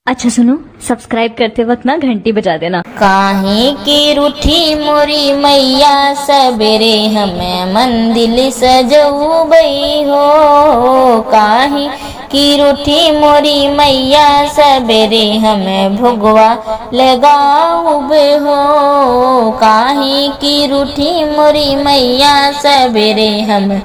अच्छा सुनो, सब्सक्राइब करते वक्त ना घंटी बजा देना। काहे की रूठी मोरी मैया सबेरे हमें मंदिर सजऊबई हो। काहे की रूठी मोरी मैया सबेरे हमें भुगवा लगाऊबे हो। काहे की रूठी मोरी मैया सबेरे हमें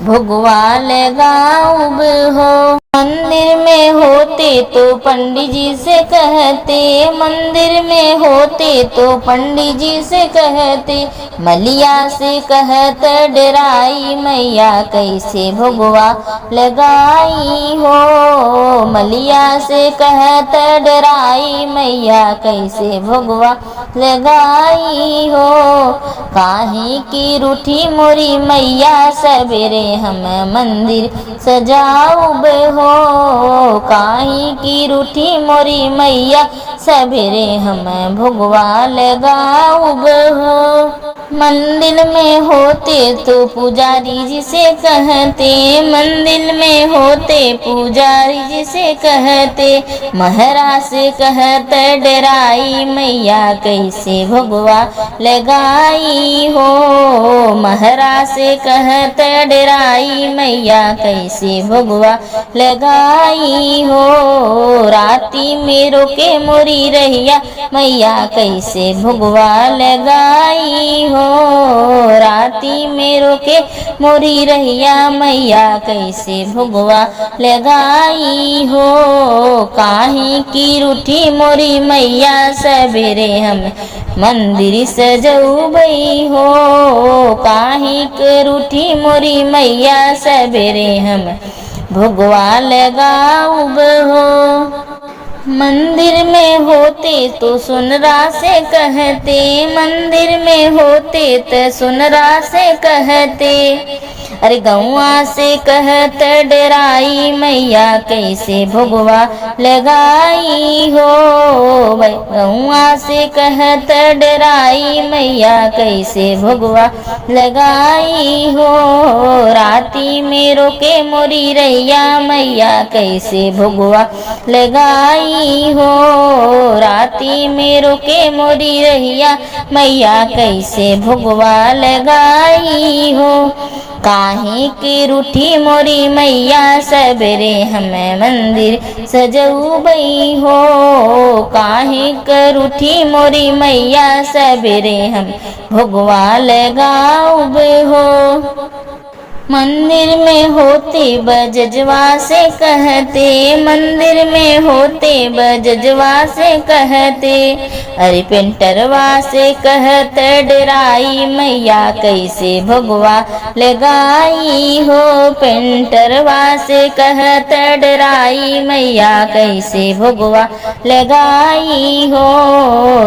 भुगवा लगाऊब हो। मंदिर में होते तो पंडित जी से कहते, मंदिर में होते तो पंडित जी से कहते, मलिया से कहत डराई मैया कैसे भुगवा लगाई हो। मलिया से कहत डराई मैया कैसे भुगवा लगाई हो। काहे की रूठी मोरी मैया सबेरे हम मंदिर सजाऊब हो। काहे की रूठी मोरी मैया सबेरे हम भुगवा लगाऊब हो। मंदिर में होते तो पुजारी जी से कहते, मंदिर में होते पुजारी जी से कहते, महरा से कहत डराई मैया कैसे भुगवा लगाई हो। महरा से कहत डराई मैया कैसे भुगवा लगाई हो। राती में रोके मोरी रहिया मैया कैसे भुगवा लगाई हो। राती में रोके मोरी रहिया मैया कैसे भुगवा लगाई हो। काहे की रूठी मोरी मैया सबेरे हम मंदिर सजऊबई हो। काहे की रूठी मोरी मैया सबेरे हम भुगवा लगाऊब हो। मंदिर में होते तो सुनरा से कहते, मंदिर में होते तो सुनरा से कहते, अरे गौआ से कहत डराई मैया कैसे भुगवा लगाई हो। गौआ से कहत डराई मैया कैसे भुगवा लगाई हो। राती में रोके मोरी रैया मैया कैसे भुगवा लगाई हो। राती में रोके मोरी रैया मैया कैसे भुगवा लगाई हो। काहे की रूठी मोरी मैया सबेरे हमें मंदिर सजऊबई हो। काहे की रूठी मोरी मैया सबेरे हम भुगवा लगाऊब हो। मंदिर में होते बजजवा से कहते, मंदिर में होते बजजवा से कहते, अरे पेंटरवा से कहत डराई मैया कैसे भुगवा लगाई हो। पेंटरवा से कहत डराई मैया कैसे भुगवा लगाई हो।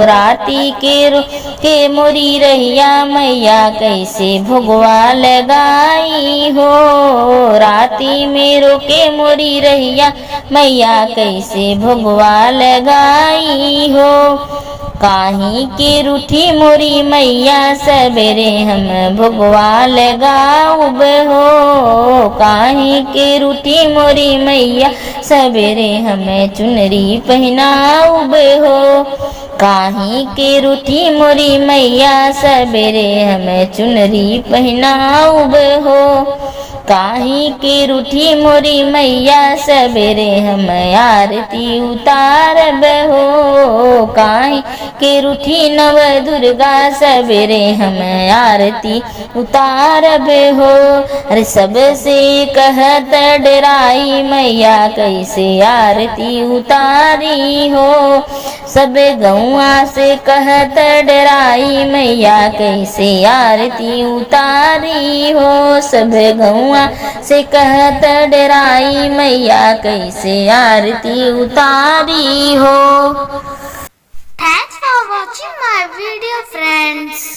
राती के मोरी रहिया मैया कैसे भुगवा लगाई हो। राती में रोके मोरी रहिया मैया कैसे भुगवा लगाई हो। काहे की रूठी मोरी मैया सबेरे हम भुगवा लगाऊब हो। काहे की रूठी मोरी मैया सबेरे हमें चुनरी पहनाऊब हो। काहे की रूठी मोरी मैया सबेरे हमें चुनरी पहनाऊब हो। काहे की रूठी मोरी मैया सबेरे हम आरती उतारब हो। काहे की रूठी नव दुर्गा सबेरे हम आरती उतारब हो। अरे सबसे कहत डराई मैया कैसे आरती उतारी हो। सब गौआ से कहत डराई मैया कैसे आरती उतारी हो। सब गौआ से कहत डराई मैया कैसे आरती उतारी हो। Thanks for watching my video, friends.